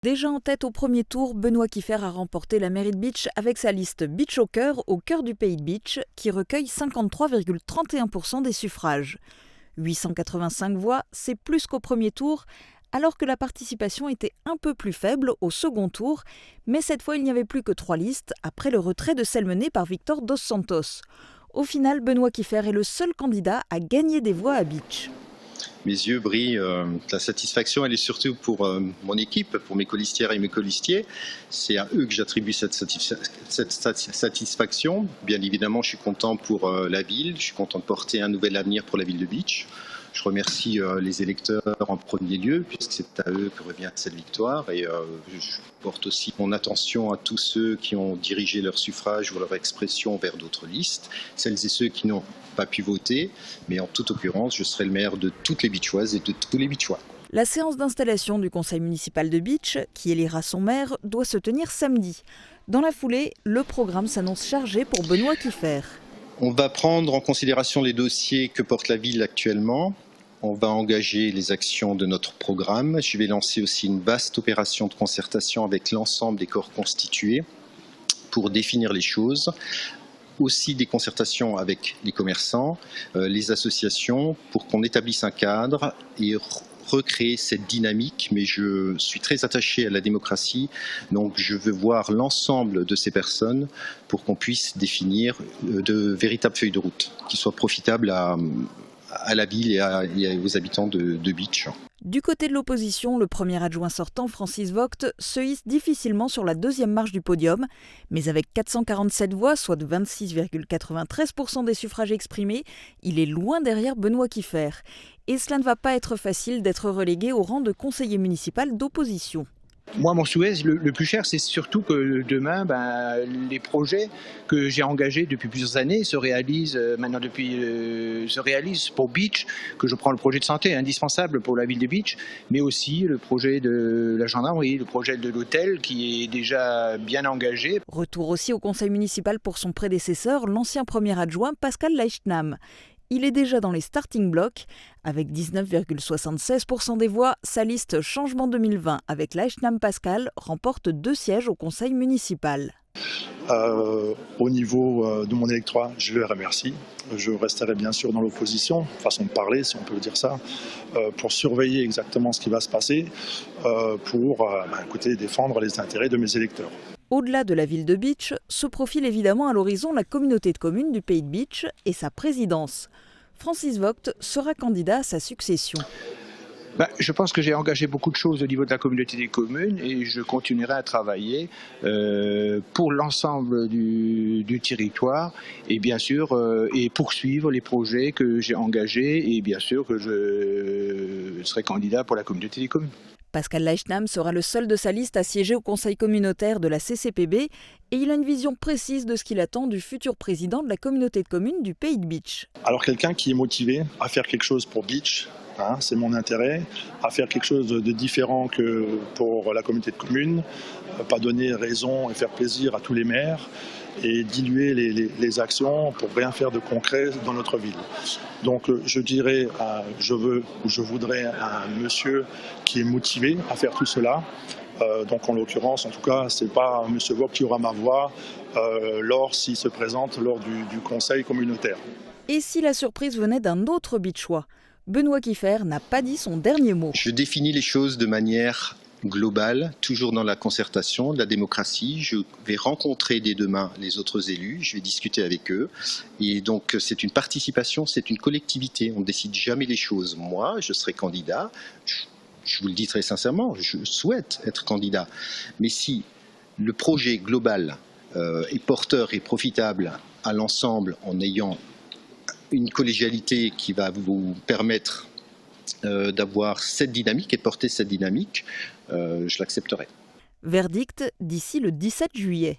Déjà en tête au premier tour, Benoît Kiefer a remporté la mairie de Bitche avec sa liste Bitche au cœur du pays de Bitche, qui recueille 53,31% des suffrages. 885 voix, c'est plus qu'au premier tour, alors que la participation était un peu plus faible au second tour, mais cette fois il n'y avait plus que 3 listes après le retrait de celle menée par Victor Dos Santos. Au final, Benoît Kiefer est le seul candidat à gagner des voix à Bitche. Mes yeux brillent, la satisfaction elle est surtout pour mon équipe, pour mes colistières et mes colistiers. C'est à eux que j'attribue cette satisfaction. Bien évidemment, je suis content pour la ville, je suis content de porter un nouvel avenir pour la ville de Bitche. Je remercie les électeurs en premier lieu, puisque c'est à eux que revient cette victoire. Et je porte aussi mon attention à tous ceux qui ont dirigé leur suffrage ou leur expression vers d'autres listes, celles et ceux qui n'ont pas pu voter. Mais en toute occurrence, je serai le maire de toutes les Bitchoises et de tous les Bitchois. La séance d'installation du conseil municipal de Bitche, qui élira son maire, doit se tenir samedi. Dans la foulée, le programme s'annonce chargé pour Benoît Kiefer. On va prendre en considération les dossiers que porte la ville actuellement. On va engager les actions de notre programme. Je vais lancer aussi une vaste opération de concertation avec l'ensemble des corps constitués pour définir les choses. Aussi des concertations avec les commerçants, les associations, pour qu'on établisse un cadre et recréer cette dynamique. Mais je suis très attaché à la démocratie, donc je veux voir l'ensemble de ces personnes pour qu'on puisse définir de véritables feuilles de route qui soient profitables à la ville et aux habitants de Bitche. Du côté de l'opposition, le premier adjoint sortant, Francis Vogt, se hisse difficilement sur la deuxième marche du podium. Mais avec 447 voix, soit 26,93% des suffrages exprimés, il est loin derrière Benoît Kiefer. Et cela ne va pas être facile d'être relégué au rang de conseiller municipal d'opposition. Moi, mon souhait, le plus cher, c'est surtout que demain, les projets que j'ai engagés depuis plusieurs années se réalisent pour Bitche, que je prends le projet de santé indispensable pour la ville de Bitche, mais aussi le projet de la gendarmerie, le projet de l'hôtel qui est déjà bien engagé. Retour aussi au conseil municipal pour son prédécesseur, l'ancien premier adjoint Pascal Leichnam. Il est déjà dans les starting blocks. Avec 19,76% des voix, sa liste Changement 2020 avec Leichnam Pascal remporte 2 sièges au conseil municipal. Au niveau de mon électorat, je les remercie. Je resterai bien sûr dans l'opposition, façon de parler si on peut dire ça, pour surveiller exactement ce qui va se passer, pour défendre les intérêts de mes électeurs. Au-delà de la ville de Bitche, se profile évidemment à l'horizon la communauté de communes du pays de Bitche et sa présidence. Francis Vogt sera candidat à sa succession. Je pense que j'ai engagé beaucoup de choses au niveau de la communauté des communes et je continuerai à travailler pour l'ensemble du territoire et bien sûr et poursuivre les projets que j'ai engagés et bien sûr que je serai candidat pour la communauté des communes. Pascal Leichnam sera le seul de sa liste à siéger au conseil communautaire de la CCPB et il a une vision précise de ce qu'il attend du futur président de la communauté de communes du pays de Bitche. Alors quelqu'un qui est motivé à faire quelque chose pour Bitche, c'est mon intérêt, à faire quelque chose de différent que pour la communauté de communes, pas donner raison et faire plaisir à tous les maires et diluer les actions pour rien faire de concret dans notre ville. Donc je dirais, je voudrais un monsieur qui est motivé à faire tout cela. Donc en l'occurrence, en tout cas, c'est pas M. Vogt qui aura ma voix s'il se présente lors du conseil communautaire. Et si la surprise venait d'un autre Bitchois ? Benoît Kiefer n'a pas dit son dernier mot. Je définis les choses de manière globale, toujours dans la concertation, de la démocratie. Je vais rencontrer dès demain les autres élus, je vais discuter avec eux. Et donc c'est une participation, c'est une collectivité. On ne décide jamais les choses. Moi, je serai candidat. Je vous le dis très sincèrement, je souhaite être candidat. Mais si le projet global est porteur et profitable à l'ensemble en ayant une collégialité qui va vous permettre d'avoir cette dynamique et de porter cette dynamique, je l'accepterai. Verdict d'ici le 17 juillet.